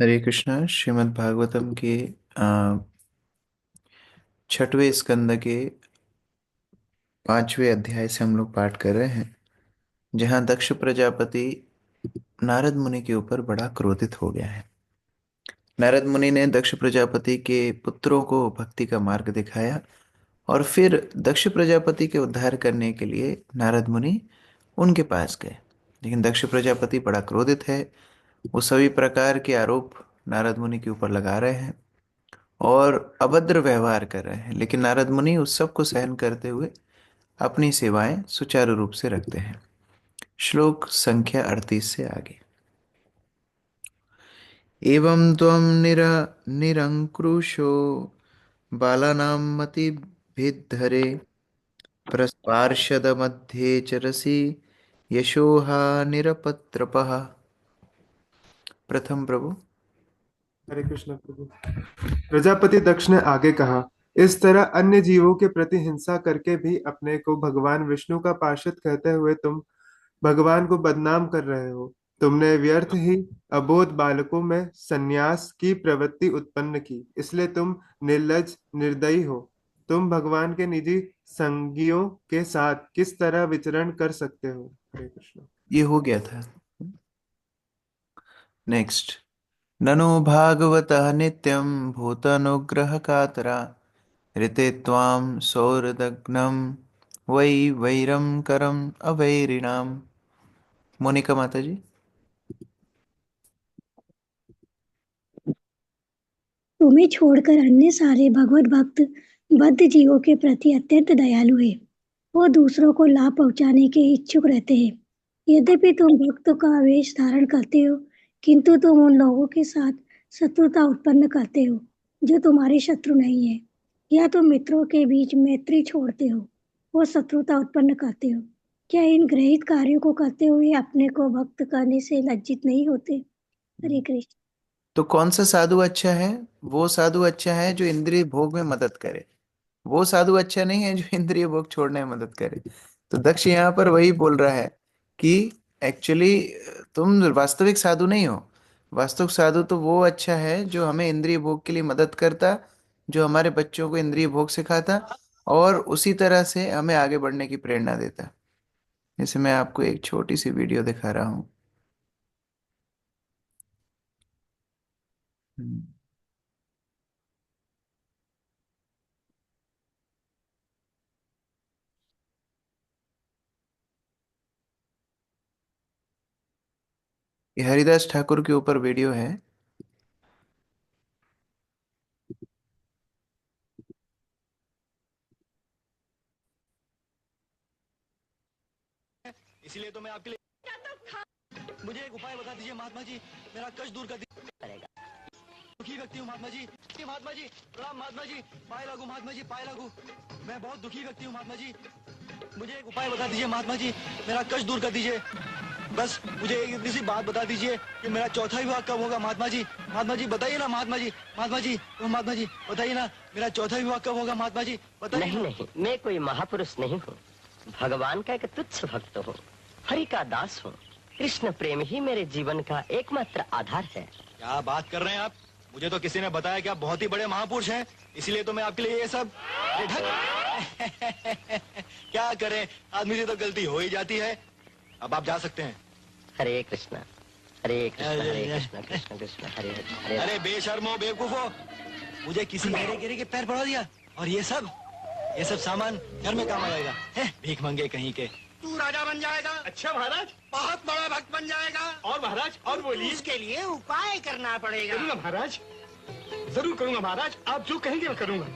हरे कृष्णा। श्रीमद् भागवतम के छठवें स्कंद के पांचवें अध्याय से हम लोग पाठ कर रहे हैं, जहाँ दक्ष प्रजापति नारद मुनि के ऊपर बड़ा क्रोधित हो गया है। नारद मुनि ने दक्ष प्रजापति के पुत्रों को भक्ति का मार्ग दिखाया और फिर दक्ष प्रजापति के उद्धार करने के लिए नारद मुनि उनके पास गए। लेकिन दक्ष प्रजापति बड़ा क्रोधित है। वो सभी प्रकार के आरोप नारद मुनि के ऊपर लगा रहे हैं और अभद्र व्यवहार कर रहे हैं, लेकिन नारद मुनि उस सब को सहन करते हुए अपनी सेवाएं सुचारू रूप से रखते हैं। श्लोक संख्या 38 से आगे। एवं त्वं निरंकुशो बालानां मतिभिद्धरे प्रस्पार्षदमध्ये चरसि यशोहा निरपत्रपः। प्रथम प्रभु। हरे कृष्ण प्रभु। प्रजापति दक्ष ने आगे कहा, इस तरह अन्य जीवों के प्रति हिंसा करके भी अपने को भगवान विष्णु का पार्षद कहते हुए तुम भगवान को बदनाम कर रहे हो। तुमने व्यर्थ ही अबोध बालकों में संन्यास की प्रवृत्ति उत्पन्न की, इसलिए तुम निर्लज निर्दयी हो। तुम भगवान के निजी संगियों के साथ किस तरह विचरण कर सकते हो? हरे कृष्ण। ये हो गया था। नेक्स्ट। ननु भागवतः नित्यं भूतानुग्रहकातरा ऋते त्वां सौहृदघ्नं वै वैरं करम अवैरिणाम। मोनिका माता जी। तुम्हें छोड़कर अन्य सारे भगवत भक्त बद्ध जीवों के प्रति अत्यंत दयालु है। वो दूसरों को लाभ पहुंचाने के इच्छुक रहते हैं। यद्यपि तुम भक्तों का वेश धारण करते हो, किंतु तुम उन लोगों के साथ शत्रुता उत्पन्न करते हो जो तुम्हारे शत्रु नहीं है, या तुम मित्रों के बीच मैत्री छोड़ते हो, वो शत्रुता उत्पन्न करते हो। क्या इन गृहीत कार्यों को करते हुए अपने को भक्त करने से लज्जित नहीं होते? हरे कृष्ण। तो कौन सा साधु अच्छा है? वो साधु अच्छा है जो इंद्रिय भोग में मदद करे। वो साधु अच्छा नहीं है जो इंद्रिय भोग छोड़ने में मदद करे। तो दक्ष यहाँ पर वही बोल रहा है कि एक्चुअली तुम वास्तविक साधु नहीं हो। वास्तविक साधु तो वो अच्छा है जो हमें इंद्रिय भोग के लिए मदद करता, जो हमारे बच्चों को इंद्रिय भोग सिखाता और उसी तरह से हमें आगे बढ़ने की प्रेरणा देता। जैसे मैं आपको एक छोटी सी वीडियो दिखा रहा हूँ। हम्म। ये हरिदास ठाकुर के ऊपर वीडियो है। इसीलिए तो मैं आपके लिए मुझे एक उपाय बता दीजिए महात्मा जी, मेरा कष्ट दूर कर दीजिए। दुखी व्यक्ति हूँ महात्मा जी। महात्मा जी प्रणाम। महात्मा जी पाए लागू। महात्मा जी पाए लागू। मैं बहुत दुखी व्यक्ति हूँ महात्मा जी। मुझे एक उपाय बता दीजिए महात्मा जी, मेरा कष्ट दूर कर दीजिए। बस मुझे एक इतनी सी बात बता दीजिए कि मेरा चौथा विवाह कब होगा महात्मा जी। महात्मा जी बताइए ना महात्मा जी। महात्मा जी महात्मा जी बताइए ना, मेरा चौथा विवाह कब होगा महात्मा जी बताइए। नहीं नहीं, मैं कोई महापुरुष नहीं हूँ। भगवान का एक तुच्छ भक्त हूँ, हरि का दास हूँ। कृष्ण प्रेम ही मेरे जीवन का एकमात्र आधार है। क्या बात कर रहे हैं आप? मुझे तो किसी ने बताया कि आप बहुत ही बड़े महापुरुष हैं, इसीलिए तो मैं आपके लिए ये सब क्या करें, आदमी से तो गलती हो ही जाती है। अब आप जा सकते हैं। हरे कृष्णा हरे कृष्णा कृष्ण कृष्ण हरे हरे। अरे बेशर्मो बेवकूफो, मुझे किसी मेरे गिरे के पैर पड़ा दिया, और ये सब सामान घर में काम आएगा। भीख मंगे कहीं के। तू राजा बन जाएगा। अच्छा महाराज, बहुत बड़ा भक्त बन जाएगा। और महाराज और बोलिए। उसके लिए उपाय करना पड़ेगा। करूंगा महाराज, जरूर करूंगा महाराज, आप जो कहेंगे मैं करूंगा।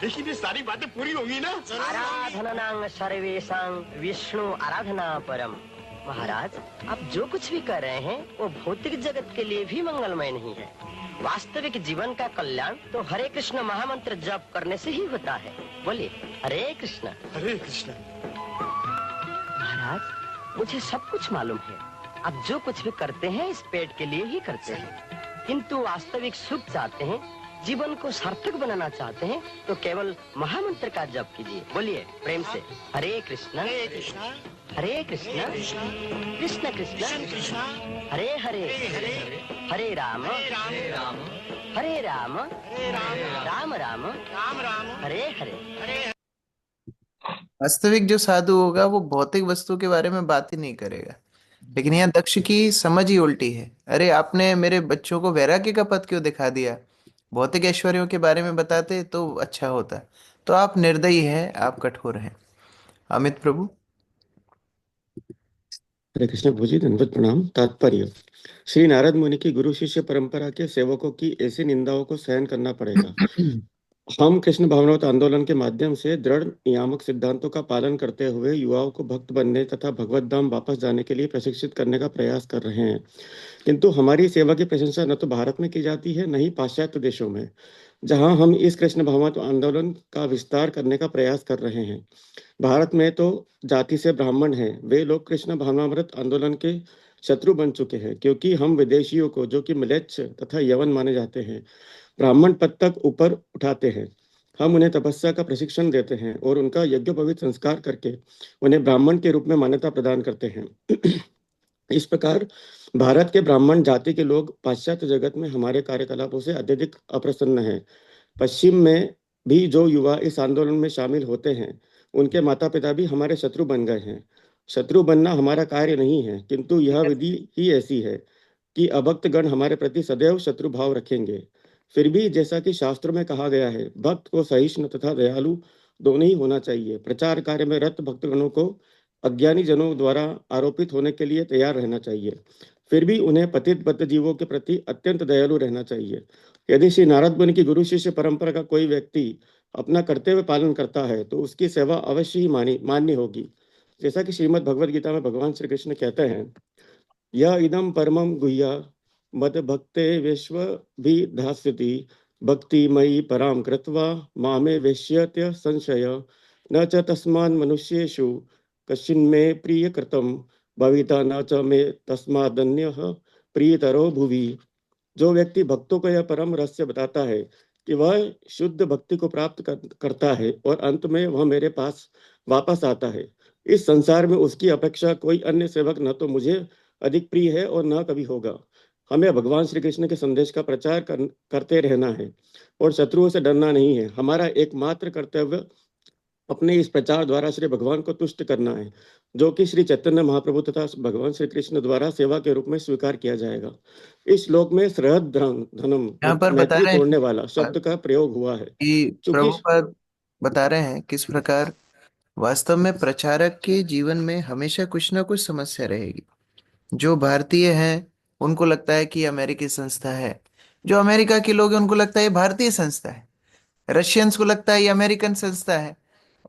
लेकिन ये सारी बातें पूरी होंगी ना? आराधनांग सर्वेशां विष्णु आराधना परम। महाराज, आप जो कुछ भी कर रहे हैं वो भौतिक जगत के लिए भी मंगलमय नहीं है। वास्तविक जीवन का कल्याण तो हरे कृष्ण महामंत्र जप करने से ही होता है। बोलिए हरे कृष्ण। हरे कृष्ण। महाराज, मुझे सब कुछ मालूम है। आप जो कुछ भी करते हैं इस पेट के लिए ही करते हैं, किंतु वास्तविक सुख चाहते हैं, जीवन को सार्थक बनाना चाहते हैं, तो केवल महामंत्र का जप कीजिए। बोलिए प्रेम से हरे कृष्ण हरे कृष्णा हरे कृष्ण कृष्ण कृष्ण कृष्ण हरे हरे हरे हरे हरे राम हरे राम हरे राम हरे राम राम राम राम राम हरे हरे। हरे वास्तविक जो साधु होगा वो भौतिक वस्तु के बारे में बात ही नहीं करेगा। लेकिन यहाँ दक्ष की समझ ही उल्टी है। अरे आपने मेरे बच्चों को वैराग्य का पथ क्यों दिखा दिया? भौतिक ऐश्वर्यों के बारे में बताते तो अच्छा होता। तो आप निर्दयी हैं, आप कठोर हैं। अमित प्रभु। हरे कृष्ण प्रभु जी, दंडवत प्रणाम। तात्पर्य: श्री नारद मुनि की गुरु शिष्य परंपरा के सेवकों की ऐसी निंदाओं को सहन करना पड़ेगा। हम कृष्ण भावनावत आंदोलन के माध्यम से दृढ़ नियामक सिद्धांतों का पालन करते हुए युवाओं को भक्त बनने तथा भगवत धाम वापस जाने के लिए प्रशिक्षित करने का प्रयास कर रहे हैं। किंतु हमारी सेवा की प्रशंसा न तो भारत में की जाती है, न ही पाश्चात्य देशों में, जहां हम इस कृष्ण भावनावत आंदोलन का विस्तार करने का प्रयास कर रहे हैं। भारत में तो जाति से ब्राह्मण हैं, वे लोग कृष्ण भावनामृत आंदोलन के शत्रु बन चुके हैं, क्योंकि हम विदेशियों को, जो कि म्लेच्छ तथा यवन माने जाते हैं, ब्राह्मण पद तक ऊपर उठाते हैं। हम उन्हें तपस्या का प्रशिक्षण देते हैं और उनका यज्ञोपवीत संस्कार करके उन्हें ब्राह्मण के रूप में मान्यता प्रदान करते हैं। इस प्रकार भारत के ब्राह्मण जाति के लोग पाश्चात्य जगत में हमारे कार्यकलापों से अत्यधिक अप्रसन्न हैं। पश्चिम में भी जो युवा इस आंदोलन में शामिल होते हैं, उनके माता पिता भी हमारे शत्रु बन गए हैं। शत्रु बनना हमारा कार्य नहीं है, किंतु यह विधि ही ऐसी है कि अभक्त गण हमारे प्रति सदैव शत्रु भाव रखेंगे। फिर भी जैसा कि शास्त्रों में कहा गया है, भक्त को सहिष्णु तथा दयालु दोनों ही होना चाहिए। प्रचार कार्य में रत भक्तगणों को अज्ञानी जनों द्वारा आरोपित होने के लिए तैयार रहना चाहिए। फिर भी उन्हें पतित बद्ध जीवों के प्रति अत्यंत दयालु रहना चाहिए। यदि श्री नारद मुनि की गुरु शिष्य परंपरा का कोई व्यक्ति अपना कर्तव्य पालन करता है, तो उसकी सेवा अवश्य ही मान्य होगी। जैसा कि श्रीमद् भगवद गीता में भगवान श्री कृष्ण कहते हैं, यह इदम परमम गुह्या मद भक्ते विश्व भी धास्यति भक्ति मयि पराम कृत्वा मामे वेश्यत्य संशय न च तस्मान् मनुष्येषु कश्चिन्मे प्रिय कृतम भविता न च मे तस्मादन्यः प्रियतरो भुवि। जो व्यक्ति भक्तों को यह परम रहस्य बताता है कि वह शुद्ध भक्ति को प्राप्त करता है और अंत में वह मेरे पास वापस आता है, इस संसार में उसकी अपेक्षा कोई अन्य सेवक न तो मुझे अधिक प्रिय है और न कभी होगा। हमें भगवान श्री कृष्ण के संदेश का प्रचार करते रहना है और शत्रुओं से डरना नहीं है। हमारा एकमात्र कर्तव्य अपने इस प्रचार द्वारा श्री भगवान को तुष्ट करना है, जो कि श्री चैतन्य महाप्रभु तथा भगवान श्री कृष्ण द्वारा सेवा के रूप में स्वीकार किया जाएगा। इस श्लोक में श्रहद धनम यहाँ पर बता मैत्री रहे तोड़ने हैं वाला शब्द का प्रयोग हुआ है। कि चूंकि प्रभुपाद बता रहे हैं किस प्रकार वास्तव में प्रचारक के जीवन में हमेशा कुछ ना कुछ समस्या रहेगी। जो भारतीय हैं उनको लगता है कि ये अमेरिकी संस्था है, जो अमेरिका के लोग हैं उनको लगता है ये भारतीय संस्था है, रशियंस को लगता है ये अमेरिकन संस्था है,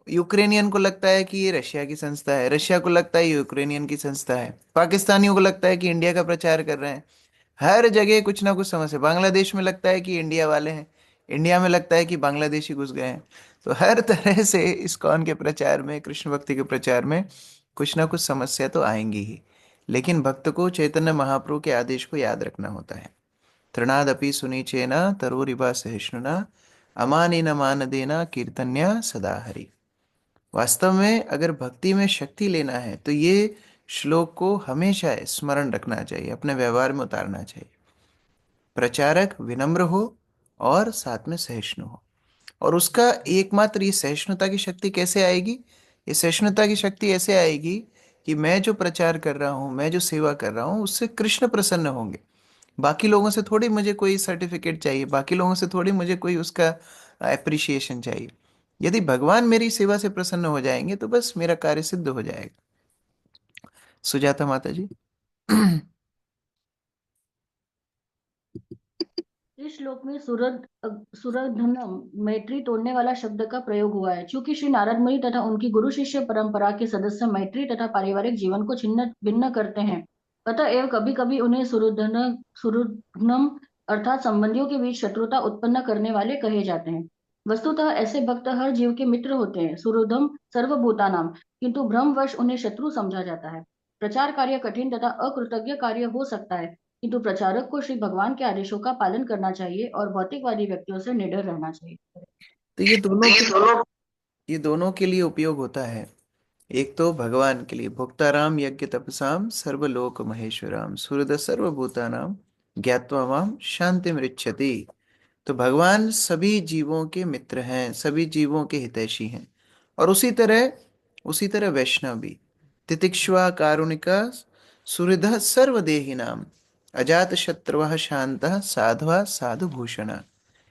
यूक्रेनियन को लगता है कि ये रशिया की संस्था है, रशिया को लगता है ये यूक्रेनियन की संस्था है, पाकिस्तानियों को लगता है कि इंडिया का प्रचार कर रहे हैं। हर जगह कुछ ना कुछ समस्या। बांग्लादेश में लगता है कि इंडिया वाले हैं, इंडिया में लगता है कि बांग्लादेशी घुस गए हैं। तो हर तरह से इस्कॉन के प्रचार में, कृष्ण भक्ति के प्रचार में कुछ ना कुछ समस्या तो आएंगी ही। लेकिन भक्त को चैतन्य महाप्रभु के आदेश को याद रखना होता है। तृणादपि सुनीचेना तरोरिवा सहिष्णुना अमानी न मान देना कीर्तन्या सदा हरि। वास्तव में अगर भक्ति में शक्ति लेना है तो ये श्लोक को हमेशा स्मरण रखना चाहिए, अपने व्यवहार में उतारना चाहिए। प्रचारक विनम्र हो और साथ में सहिष्णु हो। और उसका एकमात्र ये सहिष्णुता की शक्ति कैसे आएगी? ये सहिष्णुता की शक्ति ऐसे आएगी कि मैं जो प्रचार कर रहा हूँ, मैं जो सेवा कर रहा हूँ, उससे कृष्ण प्रसन्न होंगे। बाकी लोगों से थोड़ी मुझे कोई सर्टिफिकेट चाहिए, बाकी लोगों से थोड़ी मुझे कोई उसका अप्रिसिएशन चाहिए। यदि भगवान मेरी सेवा से प्रसन्न हो जाएंगे तो बस मेरा कार्य सिद्ध हो जाएगा। सुजाता माता जी। इस श्लोक में सुरधनम मैत्री तोड़ने वाला शब्द का प्रयोग हुआ है। चूंकि श्री नारद मुनि तथा उनकी गुरु शिष्य परंपरा के सदस्य मैत्री तथा पारिवारिक जीवन को छिन्न भिन्न करते हैं, अतः एवं कभी कभी उन्हें सुरुधनम अर्थात संबंधियों के बीच शत्रुता उत्पन्न करने वाले कहे जाते हैं। वस्तुतः ऐसे भक्त हर जीव के मित्र होते हैं, सुहृदम सर्वभूतानाम, किंतु भ्रमवश उन्हें शत्रु समझा जाता है। प्रचार कार्य कठिन तथा अकृतज्ञ कार्य हो सकता है, किंतु प्रचारक को श्री भगवान के आदेशों का पालन करना चाहिए और भौतिकवादी व्यक्तियों से निडर रहना चाहिए। तो ये दोनों के लिए उपयोग होता है। एक तो भगवान के लिए, भुक्ताराम यज्ञ तपसाम सर्वलोक महेश्वराम सुहृद सर्वभूतानाम ज्ञात्वा माम शांति मृच्छति। तो भगवान सभी जीवों के मित्र हैं, सभी जीवों के हितैषी हैं। और उसी तरह वैष्णव भी। तितिक्ष्वा कारुणिका सुहृदः सर्वदेहिनाम अजात शत्रुवः शांतः साधवा साधु भूषण।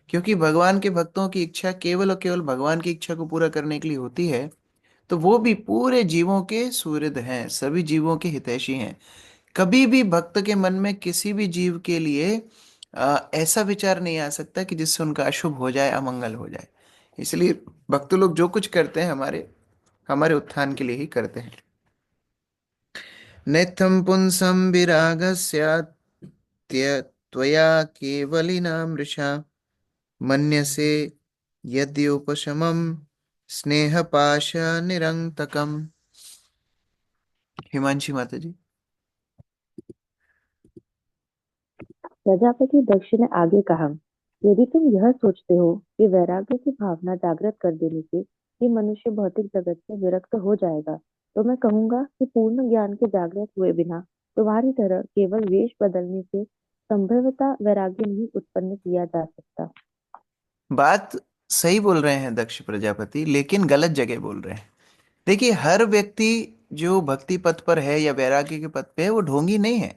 क्योंकि भगवान के भक्तों की इच्छा केवल और केवल भगवान की इच्छा को पूरा करने के लिए होती है, तो वो भी पूरे जीवों के सुहृद हैं, सभी जीवों के हितैषी हैं। कभी भी भक्त के मन में किसी भी जीव के लिए ऐसा विचार नहीं आ सकता कि जिससे उनका अशुभ हो जाए, अमंगल हो जाए। इसलिए भक्त लोग जो कुछ करते हैं हमारे हमारे उत्थान के लिए ही करते हैं। नेत्थं पुंसं विरागस्यात्य त्वया केवलिना मृषा मन्यसे यद्योपशमं स्नेहपाश निरंतकम। हिमांशी माता जी। प्रजापति दक्ष ने आगे कहा, यदि तुम यह सोचते हो कि वैराग्य की भावना जागृत कर देने से ही मनुष्य भौतिक जगत से विरक्त हो जाएगा, तो मैं कहूंगा कि पूर्ण ज्ञान के जागृत हुए बिना तुम्हारी तरह केवल वेश बदलने से संभवतः वैराग्य नहीं उत्पन्न किया जा सकता। बात सही बोल रहे हैं दक्ष प्रजापति, लेकिन गलत जगह बोल रहे हैं। देखिए, हर व्यक्ति जो भक्ति पथ पर है या वैराग्य के पथ पे है वो ढोंगी नहीं है।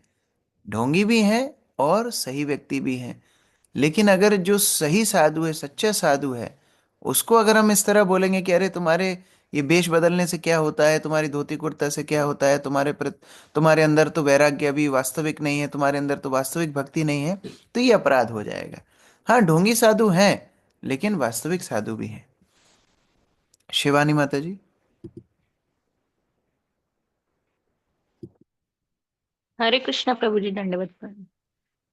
ढोंगी भी हैं और सही व्यक्ति भी हैं। लेकिन अगर जो सही साधु है, सच्चा साधु है, उसको अगर हम इस तरह बोलेंगे कि अरे तुम्हारे ये वेश बदलने से क्या होता है, तुम्हारी धोती कुर्ता से क्या होता है, तुम्हारे अंदर तो वैराग्य अभी वास्तविक नहीं है, तुम्हारे अंदर तो वास्तविक भक्ति नहीं है, तो ये अपराध हो जाएगा। हाँ, ढोंगी साधु हैं, लेकिन वास्तविक साधु भी हैं। शिवानी माता जी। हरे कृष्णा प्रभु जी, दंडवत प्रणाम।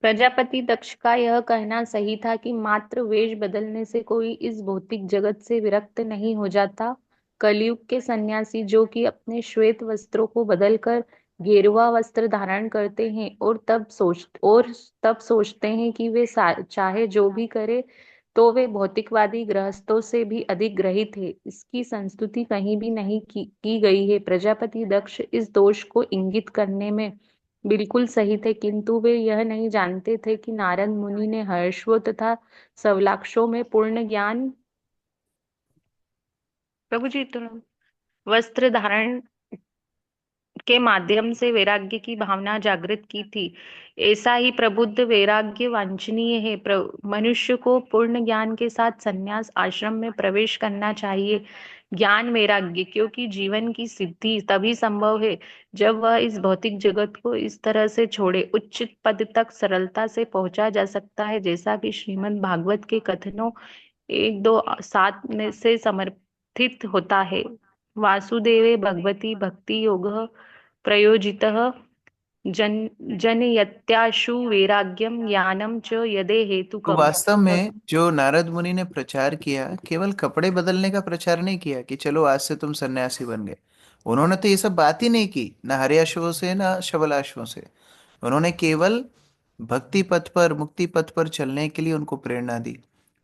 प्रजापति दक्ष का यह कहना सही था कि मात्र वेश बदलने से कोई इस भौतिक जगत से विरक्त नहीं हो जाता। कलयुग के सन्यासी जो कि अपने श्वेत वस्त्रों को बदलकर गेरुआ वस्त्र धारण करते हैं और तब सोचते हैं कि वे चाहे जो भी करे तो वे भौतिकवादी गृहस्थों से भी अधिक ग्रहित है, इसकी संस्तुति कहीं भी नहीं की गई है। प्रजापति दक्ष इस दोष को इंगित करने में बिल्कुल सही थे, किंतु वे यह नहीं जानते थे कि नारद मुनि ने हर्षों तथा सवलाक्षों में पूर्ण ज्ञान प्रभु जी तो वस्त्र धारण के माध्यम से वैराग्य की भावना जागृत की थी। ऐसा ही प्रबुद्ध वैराग्य वांछनीय है। मनुष्य को पूर्ण ज्ञान के साथ संन्यास आश्रम में प्रवेश करना चाहिए। ज्ञान वैराग्य, क्योंकि जीवन की सिद्धि तभी संभव है जब वह इस भौतिक जगत को इस तरह से छोड़े। उच्च पद तक सरलता से पहुंचा जा सकता है, जैसा कि श्रीमद् भागवत के कथनों 1-2-7 में से समर्थित होता है। वासुदेवे भगवती भक्ति योग प्रयोजितः जनयत्याशु वैराग्यम ज्ञानम च यदे तो हेतुकम। वास्तव में जो नारद मुनि ने प्रचार किया, केवल कपड़े बदलने का प्रचार नहीं किया कि चलो आज से तुम सन्यासी बन गए। उन्होंने तो ये सब बात ही नहीं की, ना हर्याश्वों से ना शबलाश्वों से। उन्होंने केवल भक्ति पथ पर, मुक्ति पथ पर चलने के लिए उनको प्रेरणा दी।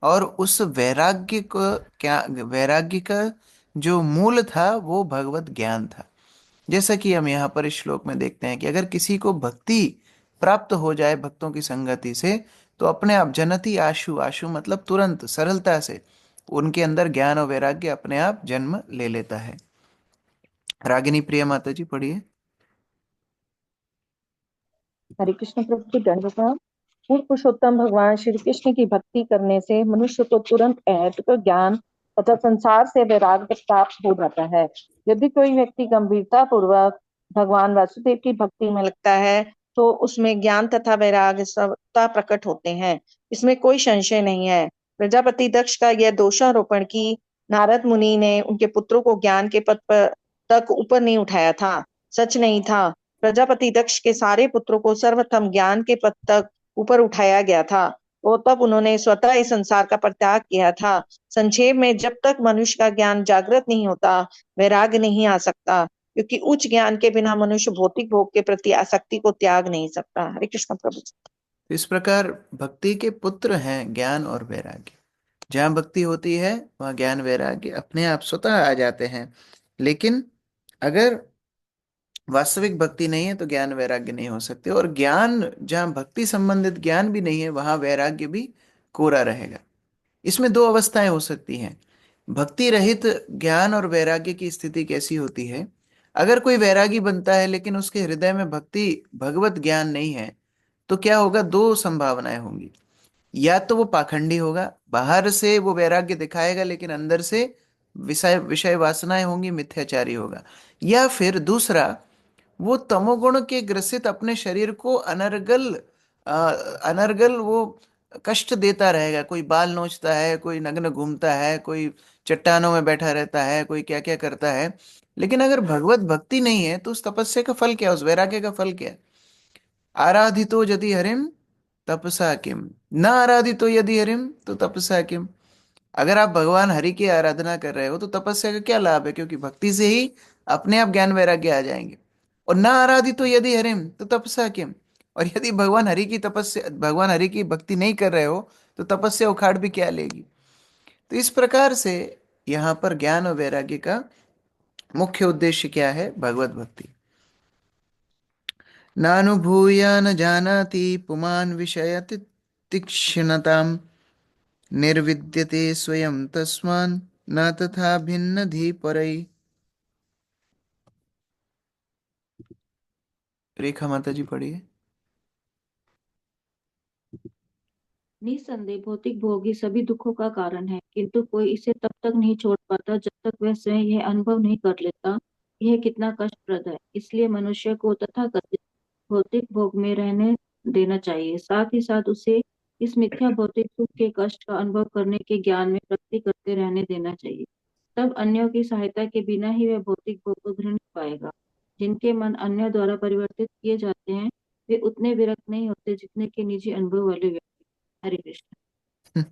और उस वैराग्य को, क्या वैराग्य का जो मूल था वो भगवत ज्ञान था। जैसा कि हम यहाँ पर इस श्लोक में देखते हैं कि अगर किसी को भक्ति प्राप्त हो जाए भक्तों की संगति से, तो अपने आप जनति आशु, आशु मतलब तुरंत, सरलता से उनके अंदर ज्ञान और वैराग्य अपने आप जन्म ले लेता है। रागिनी प्रिया माता जी पढ़िए। हरे कृष्ण प्रभु की दंडवत प्रणाम। पूर्ण पुरुषोत्तम भगवान श्री कृष्ण की भक्ति करने से मनुष्य को तुरंत अहैतुक ज्ञान तथा संसार से वैराग्य प्राप्त हो जाता है। यदि कोई व्यक्ति गंभीरता पूर्वक भगवान वासुदेव की भक्ति में लगता है तो उसमें ज्ञान तथा वैराग्य स्वतः प्रकट होते हैं, इसमें कोई संशय नहीं है। प्रजापति दक्ष का यह दोषारोपण कि नारद मुनि ने उनके पुत्रों को ज्ञान के पद पर तक ऊपर नहीं उठाया था, सच नहीं था। प्रजापति दक्ष के सारे पुत्रों को सर्वप्रथम ज्ञान के पद तक ऊपर उठाया गया था और तब उन्होंने स्वतः इस संसार का परित्याग किया था। संक्षेप में, जब तक मनुष्य का ज्ञान जागृत नहीं होता, वैराग्य नहीं आ सकता, क्योंकि उच्च ज्ञान के बिना मनुष्य भौतिक भोग के प्रति आसक्ति को त्याग नहीं सकता। हरे कृष्ण प्रभु। इस प्रकार भक्ति के पुत्र हैं ज्ञान और वैराग्य। जहाँ भक्ति होती है वहाँ ज्ञान वैराग्य अपने आप स्वतः आ जाते हैं। लेकिन अगर वास्तविक भक्ति नहीं है तो ज्ञान वैराग्य नहीं हो सकते, और ज्ञान, जहाँ भक्ति संबंधित ज्ञान भी नहीं है वहां वैराग्य भी कोरा रहेगा। इसमें दो अवस्थाएं हो सकती हैं। भक्ति रहित ज्ञान और वैराग्य की स्थिति कैसी होती है? अगर कोई वैरागी बनता है लेकिन उसके हृदय में भक्ति भगवत ज्ञान नहीं है, तो क्या होगा? दो संभावनाएं होंगी। या तो वो पाखंडी होगा, बाहर से वो वैराग्य दिखाएगा लेकिन अंदर से विषय विषय वासनाएं होंगी, मिथ्याचारी होगा। या फिर दूसरा, वो तमोगुण के ग्रसित अपने शरीर को अनर्गल अनर्गल वो कष्ट देता रहेगा। कोई बाल नोचता है, कोई नग्न घूमता है, कोई चट्टानों में बैठा रहता है, कोई क्या क्या करता है। लेकिन अगर भगवत भक्ति नहीं है तो उस तपस्या का फल क्या, उस वैराग्य का फल क्या? आराधितो यदि हरिम तपसा किम, न आराधितो यदि हरिम तो तपसा किम। अगर आप भगवान हरि की आराधना कर रहे हो तो तपस्या का क्या लाभ है? क्योंकि भक्ति से ही अपने आप ज्ञान वैराग्य आ जाएंगे। और ना आराधितो यदि हरिम तो तपस्या किम, और यदि भगवान हरि की भक्ति नहीं कर रहे हो तो तपस्या उखाड़ भी क्या लेगी? तो इस प्रकार से यहाँ पर ज्ञान और वैराग्य का मुख्य उद्देश्य क्या है? भगवत भक्ति। नानुभूय न जानाति पुमान् विषय तीक्ष्णताम्, निर्विद्यते स्वयं तस्मान् न तथा भिन्न धी परई। रेखा माता जी पढ़िए। निस्संदेह भौतिक भोग ही सभी दुखों का कारण है, किंतु कोई इसे तब तक नहीं छोड़ पाता जब तक वह स्वयं यह अनुभव नहीं कर लेता यह कितना कष्टप्रद है। इसलिए मनुष्य को तथाकथित भौतिक भोग में रहने देना चाहिए, साथ ही साथ उसे इस मिथ्या भौतिक सुख के कष्ट का अनुभव करने के ज्ञान में प्रगति करते रहने देना चाहिए। तब अन्यों की सहायता के बिना ही वह भौतिक भोग को ग्रहण कर पाएगा। जिनके मन अन्य द्वारा परिवर्तित किए जाते हैं वे उतने विरक्त नहीं होते जितने के निजी अनुभव वाले व्यक्ति। हरे कृष्ण।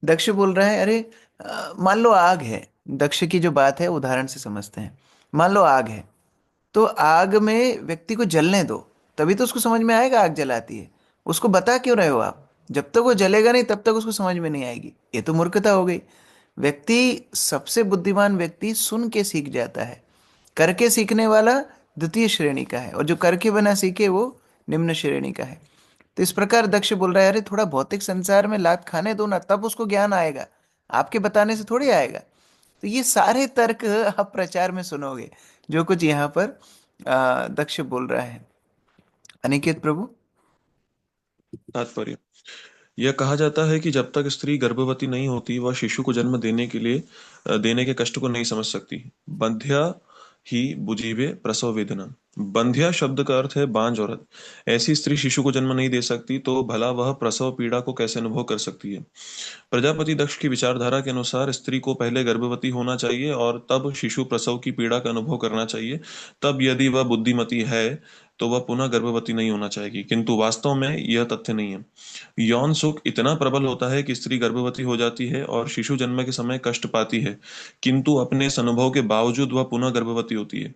दक्ष बोल रहा है, अरे मान लो आग है। दक्ष की जो बात है उदाहरण से समझते हैं। मान लो आग है, तो आग में व्यक्ति को जलने दो, तभी तो उसको समझ में आएगा आग जलाती है। उसको बता क्यों रहे हो आप? जब तक वो जलेगा नहीं तब तक उसको समझ में नहीं आएगी। ये तो मूर्खता हो गई। व्यक्ति, सबसे बुद्धिमान व्यक्ति सुन के सीख जाता है। करके सीखने वाला द्वितीय श्रेणी का है, और जो करके बना सीखे वो निम्न श्रेणी का है। तो इस प्रकार दक्ष बोल रहा है, अरे थोड़ा भौतिक संसार में लात खाने दो ना, तब उसको ज्ञान आएगा, आपके बताने से थोड़ी आएगा। तो ये सारे तर्क आप प्रचार में सुनोगे, जो कुछ यहाँ पर दक्ष बोल रहा है। अनिकेत प्रभु। तात्पर्य, यह कहा जाता है कि जब तक स्त्री गर्भवती नहीं होती वह शिशु को जन्म देने के कष्ट को नहीं समझ सकती। बंध्या ही बुझीबे प्रसव वेदना। बंध्या शब्द का अर्थ है बांझ औरत। ऐसी स्त्री शिशु को जन्म नहीं दे सकती तो भला वह प्रसव पीड़ा को कैसे अनुभव कर सकती है? प्रजापति दक्ष की विचारधारा के अनुसार स्त्री को पहले गर्भवती होना चाहिए और तब शिशु प्रसव की पीड़ा का अनुभव करना चाहिए। तब यदि वह बुद्धिमती है तो वह पुनः गर्भवती नहीं होना चाहेगी, किंतु वास्तव में यह तथ्य नहीं है। यौन सुख इतना प्रबल होता है कि स्त्री गर्भवती हो जाती है और शिशु जन्म के समय कष्ट पाती है, किंतु अपने इस अनुभव के बावजूद वह पुनः गर्भवती होती है।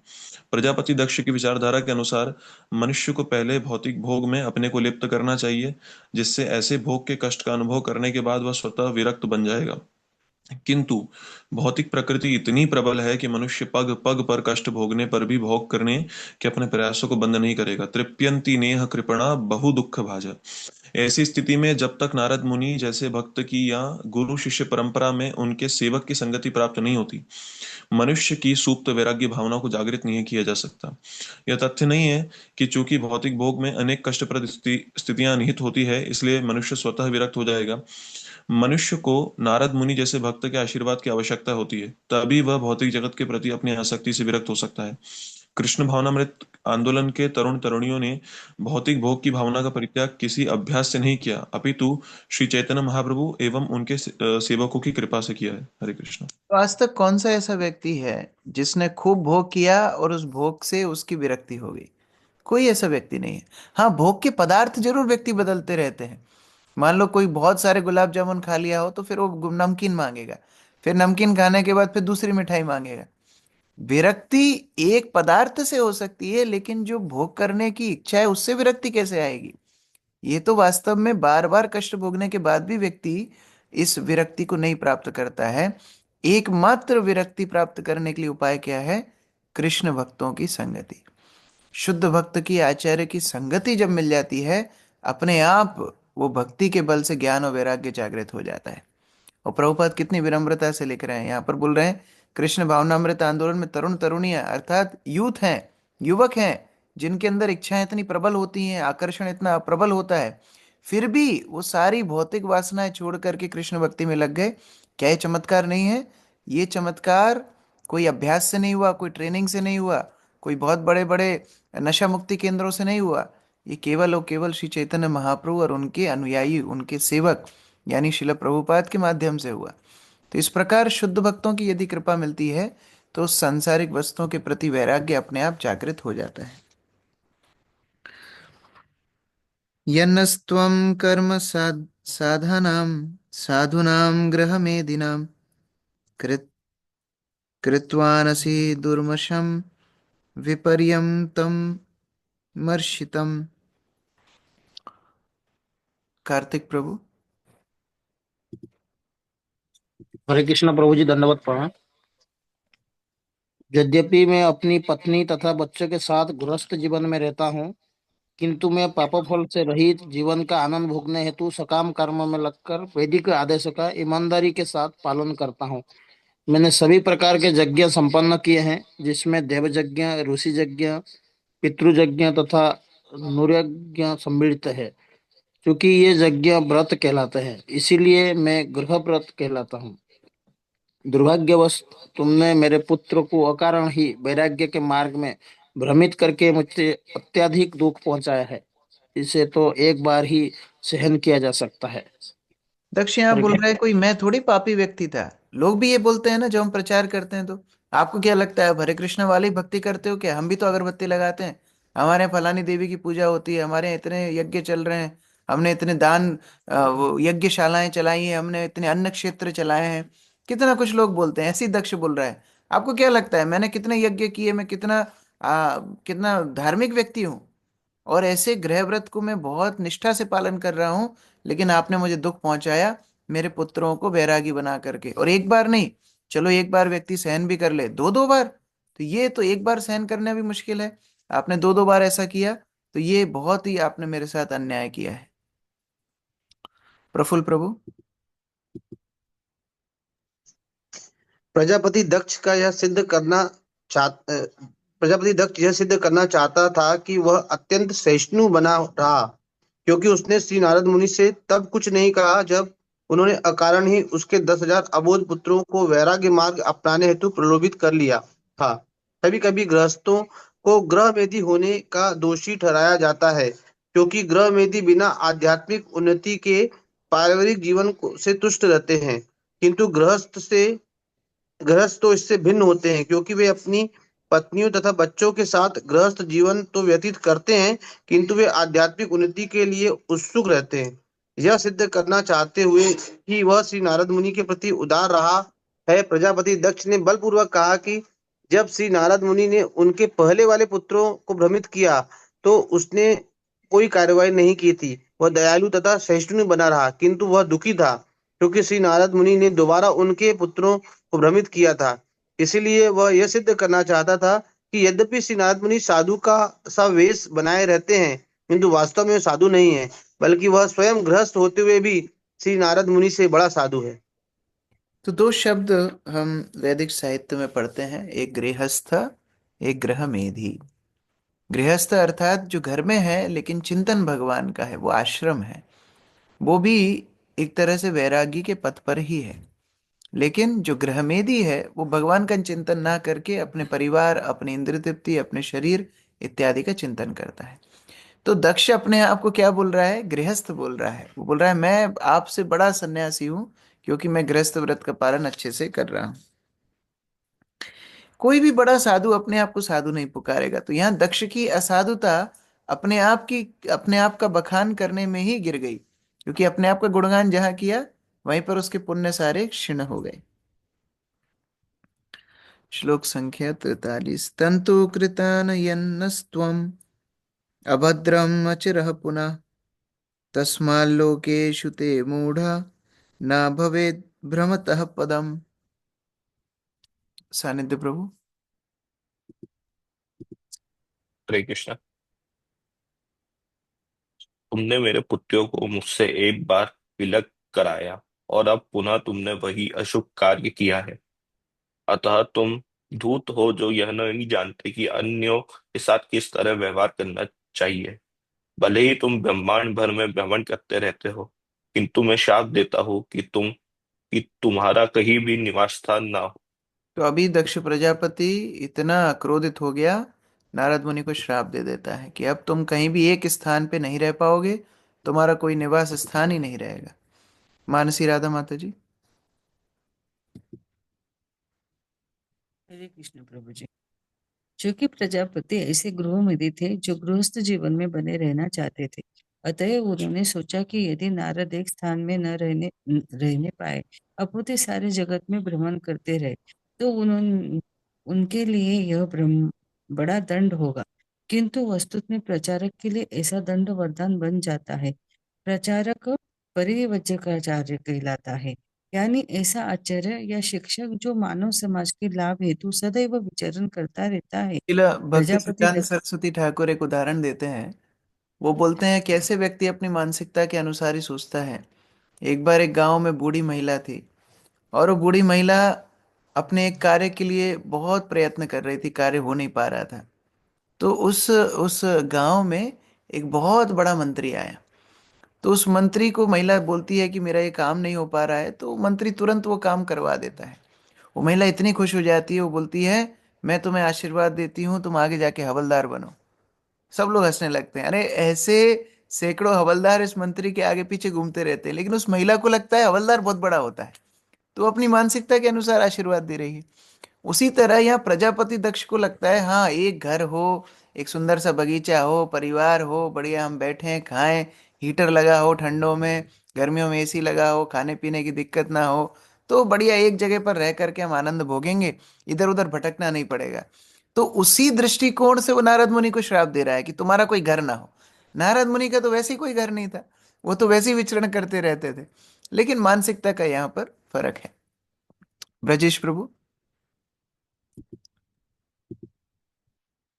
प्रजापति दक्ष की विचारधारा के अनुसार मनुष्य को पहले भौतिक भोग में अपने को लिप्त करना चाहिए, जिससे ऐसे भोग के कष्ट का अनुभव करने के बाद वह स्वतः विरक्त बन जाएगा। किंतु भौतिक प्रकृति इतनी प्रबल है कि मनुष्य पग पग पर कष्ट भोगने पर भी भोग करने के अपने प्रयासों को बंद नहीं करेगा। तृप्यंती नेह कृपणा बहु दुख भाजा। ऐसी स्थिति में जब तक नारद मुनि जैसे भक्त की या गुरु शिष्य परंपरा में उनके सेवक की संगति प्राप्त नहीं होती, मनुष्य की सुप्त वैराग्य भावना को जागृत नहीं किया जा सकता। यह तथ्य नहीं है कि चूंकि भौतिक भोग में अनेक कष्टप्रद स्थितियां निहित होती है इसलिए मनुष्य स्वतः विरक्त हो जाएगा। मनुष्य को नारद मुनि जैसे भक्त के आशीर्वाद की आवश्यकता होती है, तभी वह भौतिक जगत के प्रति अपनी आसक्ति से विरक्त हो सकता है। कृष्ण भावनामृत आंदोलन के तरुण तरुणियों ने भौतिक भोग की भावना का परित्याग किसी अभ्यास से नहीं किया, अपितु श्री चैतन्य महाप्रभु एवं उनके सेवकों की कृपा से किया है। हरे कृष्ण। तो आज तक कौन सा ऐसा व्यक्ति है जिसने खूब भोग किया और उस भोग से उसकी विरक्ति हो गई? कोई ऐसा व्यक्ति नहीं है। हाँ, भोग के पदार्थ जरूर व्यक्ति बदलते रहते हैं। मान लो कोई बहुत सारे गुलाब जामुन खा लिया हो तो फिर वो नमकीन मांगेगा, फिर नमकीन खाने के बाद फिर दूसरी मिठाई मांगेगा। विरक्ति एक पदार्थ से हो सकती है, लेकिन जो भोग करने की इच्छा है उससे विरक्ति कैसे आएगी? ये तो वास्तव में बार बार कष्ट भोगने के बाद भी व्यक्ति इस विरक्ति को नहीं प्राप्त करता है। एकमात्र विरक्ति प्राप्त करने के लिए उपाय क्या है? कृष्ण भक्तों की संगति। शुद्ध भक्त की आचार्य की संगति जब मिल जाती है, अपने आप वो भक्ति के बल से ज्ञान और वैराग्य जागृत हो जाता है। और प्रभुपाद कितनी विनम्रता से लिख रहे हैं, यहाँ पर बोल रहे हैं कृष्ण भावनामृत आंदोलन में तरुण तरुणियां अर्थात यूथ हैं, युवक हैं, जिनके अंदर इच्छाएं इतनी प्रबल होती हैं, आकर्षण इतना प्रबल होता है, फिर भी वो सारी भौतिक वासनाएं छोड़ करके कृष्ण भक्ति में लग गए। क्या ये चमत्कार नहीं है? ये चमत्कार कोई अभ्यास से नहीं हुआ, कोई ट्रेनिंग से नहीं हुआ, कोई बहुत बड़े बड़े नशा मुक्ति केंद्रों से नहीं हुआ। ये केवल और केवल श्री चैतन्य महाप्रभु और उनके अनुयायी, उनके सेवक यानी शिल प्रभुपाद के माध्यम से हुआ। तो इस प्रकार शुद्ध भक्तों की यदि कृपा मिलती है तो सांसारिक वस्तुओं के प्रति वैराग्य अपने आप जागृत हो जाता है। यन्नस्त्वं कर्म साधनां साधूनां ग्रहमेदिनां कृत कृत्वानसि दुर्मशं विपर्यंतं मर्षितम्। कार्तिक प्रभु। हरे कृष्ण प्रभु जी, दंडवत प्रणाम। यद्यपि मैं अपनी पत्नी तथा बच्चों के साथ गृहस्थ जीवन में रहता हूँ, किंतु मैं पाप फल से रहित जीवन का आनंद भोगने हेतु सकाम कर्म में लगकर वैदिक आदेश का ईमानदारी के साथ पालन करता हूँ। मैंने सभी प्रकार के यज्ञ संपन्न किए हैं, जिसमें देव यज्ञ, ऋषि यज्ञ, पितृ यज्ञ तथा नृयज्ञ सम्मिलित है। क्योंकि ये यज्ञ व्रत कहलाते हैं, इसीलिए मैं गृह व्रत कहलाता हूँ। दुर्भाग्यवश तुमने मेरे पुत्र को अकारण ही वैराग्य के मार्ग में भ्रमित करके मुझे अत्यधिक दुख पहुंचाया है। इसे तो एक बार ही सहन किया जा सकता है। दक्ष यहाँ हरे बोल रहा है कृष्ण। कोई मैं थोड़ी पापी व्यक्ति था। लोग भी ये बोलते हैं ना जब हम प्रचार करते हैं तो। आपको क्या लगता है, आप हरे कृष्ण वाली भक्ति करते हो क्या? हम भी तो अगरबत्ती लगाते हैं, हमारे यहाँ फलानी देवी की पूजा होती है, हमारे यहाँ इतने यज्ञ चल रहे हैं, हमने इतने दान वो यज्ञशालाएं चलाई हैं, हमने इतने अन्न क्षेत्र चलाए हैं। कितना कुछ लोग बोलते हैं, ऐसे ही दक्ष बोल रहा है। आपको क्या लगता है मैंने कितने यज्ञ किए, मैं कितना धार्मिक व्यक्ति हूँ? और ऐसे गृह व्रत को मैं बहुत निष्ठा से पालन कर रहा हूं, लेकिन आपने मुझे दुख पहुंचाया मेरे पुत्रों को बैरागी बना करके। और एक बार नहीं, चलो एक बार व्यक्ति सहन भी कर ले, दो दो बार तो ये तो एक बार सहन करना भी मुश्किल है, आपने दो दो बार ऐसा किया, तो ये बहुत ही आपने मेरे साथ अन्याय किया है। प्रफुल्ल प्रभु। प्रजापति दक्ष का यह सिद्ध करना चाह प्रजापति दक्ष यह सिद्ध करना चाहता था कि वह अत्यंत सहिष्णु बना रहा, क्योंकि उसने श्री नारद मुनि से तब कुछ नहीं कहा जब उन्होंने अकारण ही उसके 10,000 अबोध पुत्रों को वैराग्य मार्ग अपनाने हेतु प्रलोभित कर लिया था। कभी कभी गृहस्थों को ग्रह मेधी होने का दोषी ठहराया जाता है, क्योंकि ग्रह मेधी बिना आध्यात्मिक उन्नति के पारिवारिक जीवन से तुष्ट रहते हैं, किंतु गृहस्थ तो इससे भिन्न होते हैं, क्योंकि वे अपनी पत्नियों तथा बच्चों के साथ गृहस्थ जीवन तो व्यतीत करते हैं, किंतु वे आध्यात्मिक उन्नति के लिए उत्सुक रहते हैं। यह सिद्ध करना चाहते हुए कि वह श्री नारद मुनि के प्रति उदार रहा है, प्रजापति दक्ष ने बलपूर्वक कहा कि जब श्री नारद मुनि ने उनके पहले वाले पुत्रों को भ्रमित किया तो उसने कोई कार्रवाई नहीं की थी। वह दयालु तथा सहिष्णु बना रहा, किंतु वह दुखी था, क्योंकि श्री नारद मुनि ने दोबारा उनके पुत्रों को भ्रमित किया था। इसीलिए वह यह सिद्ध करना चाहता था कि यद्यपि श्री नारद मुनि साधु का सा वेश बनाए रहते हैं, किंतु वास्तव में साधु नहीं है, बल्कि वह स्वयं गृहस्थ होते हुए भी श्री नारद मुनि से बड़ा साधु है। तो दो शब्द हम वैदिक साहित्य में पढ़ते हैं, एक गृहस्थ, एक गृह मेधी। गृहस्थ अर्थात जो घर में है लेकिन चिंतन भगवान का है, वो आश्रम है, वो भी एक तरह से वैरागी के पथ पर ही है। लेकिन जो गृहमेधी है वो भगवान का चिंतन ना करके अपने परिवार, अपनी इंद्रिय तृप्ति, अपने शरीर इत्यादि का चिंतन करता है। तो दक्ष अपने आप को क्या बोल रहा है? गृहस्थ बोल रहा है। वो बोल रहा है मैं आपसे बड़ा सन्यासी हूं, क्योंकि मैं गृहस्थ व्रत का पालन अच्छे से कर रहा हूं। कोई भी बड़ा साधु अपने आप को साधु नहीं पुकारेगा। तो यहाँ दक्ष की असाधुता अपने आप का बखान करने में ही गिर गई, क्योंकि अपने आप का गुणगान जहां किया वहीं पर उसके पुण्य सारे क्षीण हो गए। श्लोक संख्या 43। तंतु कृतान यन्नस्त्वम् अभद्रम अचिरः पुनः तस्माल्लोकेषु ते मूढ़ा न भवेद् भ्रमतः पदम। सानिध्य प्रभु। हरे कृष्णा। तुमने मेरे पुत्रों को मुझसे एक बार विलग कराया और अब पुनः तुमने वही अशुभ कार्य किया है। अतः तुम धूर्त हो जो यह नहीं जानते कि अन्यों के साथ किस तरह व्यवहार करना चाहिए। भले ही तुम ब्रह्मांड भर में भ्रमण करते रहते हो, किंतु मैं शाप देता हूँ कि तुम्हारा कहीं भी निवास स्थान ना हो। तो अभी दक्ष प्रजापति इतना क्रोधित हो गया, नारद मुनि को श्राप दे देता है कि अब तुम कहीं भी एक स्थान पे नहीं रह पाओगे, तुम्हारा कोई निवास स्थान ही नहीं रहेगा। मानसी राधा माता जी। हरे कृष्ण प्रभु जी। चूंकि प्रजापति ऐसे गृहमयी थे जो गृहस्थ जीवन में बने रहना चाहते थे, अतएव उन्होंने सोचा कि यदि नारद एक स्थान में न रहने पाए, अपूर्ति सारे जगत में भ्रमण करते रहे, तो उन्होंने उनके लिए यह बड़ा दंड होगा। किंतु वस्तुत में प्रचारक के लिए ऐसा दंड वरदान बन जाता है। प्रचारक परिवज्रकाचार्य कहलाता है, यानी ऐसा आचार्य या शिक्षक जो मानव समाज के लाभ हेतु सदैव विचरण करता रहता है। शीला भक्ति प्रजापति सिद्धांत सरस्वती ठाकुर एक उदाहरण देते हैं। वो बोलते हैं कैसे व्यक्ति अपनी मानसिकता के अनुसार ही सोचता है। एक बार एक गांव में बूढ़ी महिला थी, और वो बूढ़ी महिला अपने एक कार्य के लिए बहुत प्रयत्न कर रही थी, कार्य हो नहीं पा रहा था। तो उस गांव में एक बहुत बड़ा मंत्री आया। तो उस मंत्री को महिला बोलती है कि मेरा ये काम नहीं हो पा रहा है, तो मंत्री तुरंत वो काम करवा देता है। वो महिला इतनी खुश हो जाती है, वो बोलती है मैं तुम्हें आशीर्वाद देती हूँ, तुम आगे जाके हवलदार बनो। सब लोग हंसने लगते हैं, अरे ऐसे सैकड़ों हवलदार इस मंत्री के आगे पीछे घूमते रहते हैं, लेकिन उस महिला को लगता है हवलदार बहुत बड़ा होता है, तो अपनी मानसिकता के अनुसार आशीर्वाद दे रही है। उसी तरह यहाँ प्रजापति दक्ष को लगता है हाँ एक घर हो, एक सुंदर सा बगीचा हो, परिवार हो, बढ़िया हम बैठें खाएं, हीटर लगा हो ठंडों में, गर्मियों में एसी लगा हो, खाने पीने की दिक्कत ना हो, तो बढ़िया एक जगह पर रह करके हम आनंद भोगेंगे, इधर उधर भटकना नहीं पड़ेगा। तो उसी दृष्टिकोण से वो नारद मुनि को श्राप दे रहा है कि तुम्हारा कोई घर ना हो। नारद मुनि का तो वैसे ही कोई घर नहीं था, वो तो वैसे ही विचरण करते रहते थे, लेकिन मानसिकता का यहाँ पर फर्क है। ब्रजेश प्रभु।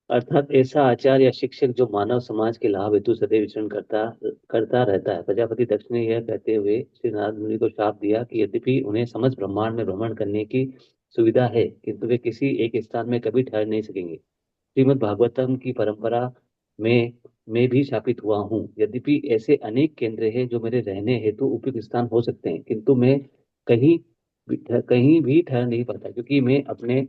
अर्थात ऐसा आचार्य या शिक्षक जो मानव समाज के लाभ हेतु सदैव विचरण करता करता रहता है। प्रजापति दक्ष ने यह कहते हुए श्री नारद मुनि को श्राप दिया कि यद्यपि उन्हें समस्त ब्रह्मांड में भ्रमण करने की सुविधा है, किंतु वे किसी एक स्थान में कभी ठहर नहीं सकेंगे। श्रीमद् भागवतम की परंपरा में मैं भी शापित हुआ हूँ। यद्यपि ऐसे अनेक केंद्र हैं जो मेरे रहने हेतु उपयुक्त स्थान हो सकते हैं, किंतु मैं कहीं कहीं भी ठहर नहीं पाता, क्योंकि मैं अपने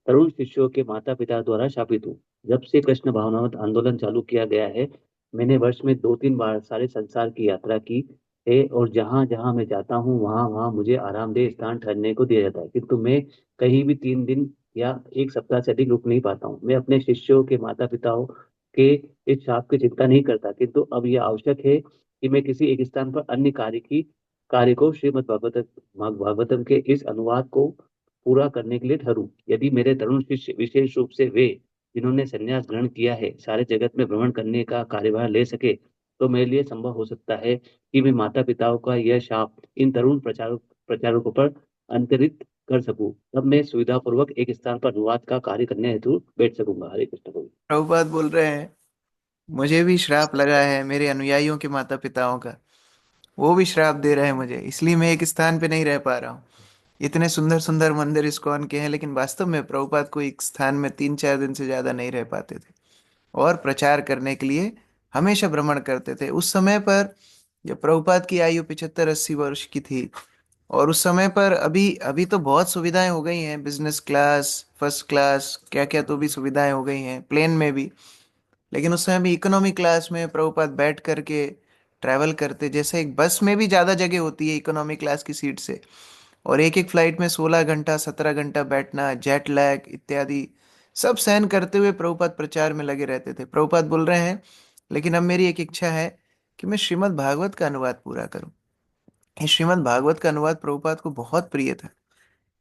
तरुण शिष्यों के माता पिता द्वारा शापित हूँ। जब से कृष्ण भावनामृत आंदोलन चालू किया गया है, मैंने वर्ष में 2-3 बार सारे संसार की यात्रा की है, और जहाँ जहाँ मैं जाता हूँ वहाँ वहाँ मुझे आरामदेह स्थान ठहरने को दिया जाता है, किंतु मैं कहीं भी 3 दिन या एक सप्ताह से अधिक रुक नहीं पाता हूँ। मैं अपने शिष्यों के माता पिताओं के इस शाप की चिंता नहीं करता, किंतु अब यह आवश्यक है कि मैं किसी एक स्थान पर अन्य कार्य को श्रीमद् भागवतम के इस अनुवाद को पूरा करने के लिए ठहरूं। यदि मेरे तरुण शिष्य, विशेष रूप से वे जिन्होंने संन्यास ग्रहण किया है, सारे जगत में भ्रमण करने का कार्यभार ले सके, तो मेरे लिए संभव हो सकता है कि मैं माता पिताओं का यह शाप इन तरुण प्रचारकों पर अंतरित कर सकूं। तब मैं सुविधापूर्वक एक स्थान पर अनुवाद का कार्य करने हेतु बैठ सकूंगा। हरे कृष्ण प्रभु। प्रभुपाद बोल रहे हैं मुझे भी श्राप लगा है मेरे अनुयायियों के माता पिताओं का, वो भी श्राप दे रहे हैं मुझे, इसलिए मैं एक स्थान पे नहीं रह पा रहा हूँ। इतने सुंदर सुंदर मंदिर इस्कॉन के हैं, लेकिन वास्तव में प्रभुपाद को एक स्थान में 3-4 दिन से ज़्यादा नहीं रह पाते थे, और प्रचार करने के लिए हमेशा भ्रमण करते थे। उस समय पर जब प्रभुपाद की आयु 75-80 वर्ष की थी, और उस समय पर अभी अभी तो बहुत सुविधाएं हो गई हैं, बिजनेस क्लास, फर्स्ट क्लास, क्या क्या तो भी सुविधाएं हो गई हैं, प्लेन में भी। लेकिन उस समय भी इकोनॉमी क्लास में प्रभुपाद बैठ करके ट्रैवल करते, जैसे एक बस में भी ज़्यादा जगह होती है इकोनॉमी क्लास की सीट से, और एक एक फ्लाइट में 16 घंटा 17 घंटा बैठना, जेट लैग इत्यादि सब सहन करते हुए प्रभुपाद प्रचार में लगे रहते थे। प्रभुपाद बोल रहे हैं लेकिन अब मेरी एक इच्छा है कि मैं श्रीमद् भागवत का अनुवाद पूरा करूं। ये श्रीमद् भागवत का अनुवाद प्रभुपाद को बहुत प्रिय था।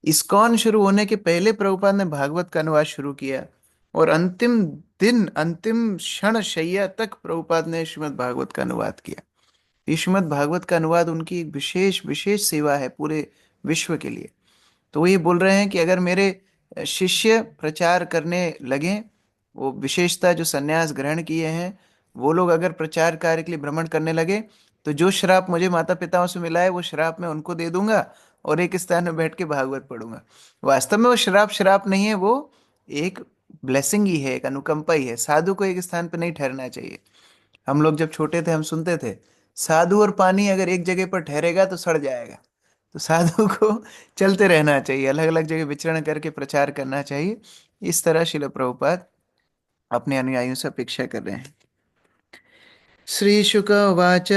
इस्कॉन शुरू होने के पहले प्रभुपाद ने भागवत का अनुवाद शुरू किया, और अंतिम दिन अंतिम क्षण शैया तक प्रभुपाद ने श्रीमद् भागवत का अनुवाद किया। ये श्रीमद् भागवत का अनुवाद उनकी एक विशेष विशेष सेवा है पूरे विश्व के लिए। तो वो ये बोल रहे हैं कि अगर मेरे शिष्य प्रचार करने लगें, वो विशेषता जो सन्यास ग्रहण किए हैं, वो लोग अगर प्रचार कार्य के लिए भ्रमण करने लगे तो जो श्राप मुझे माता पिताओं से मिला है वो श्राप मैं उनको दे दूंगा और एक स्थान में बैठ के भागवत पढ़ूंगा। वास्तव में वो श्राप श्राप नहीं है, वो एक ब्लेसिंग ही है, एक अनुकंपा ही है। साधु को एक स्थान पर नहीं ठहरना चाहिए। हम लोग जब छोटे थे हम सुनते थे, साधु और पानी अगर एक जगह पर ठहरेगा तो सड़ जाएगा। तो साधु को चलते रहना चाहिए, अलग अलग जगह विचरण करके प्रचार करना चाहिए। इस तरह शिल प्रभुपाद अपने अनुयायियों से अपेक्षा कर रहे हैं। श्री शुक उवाच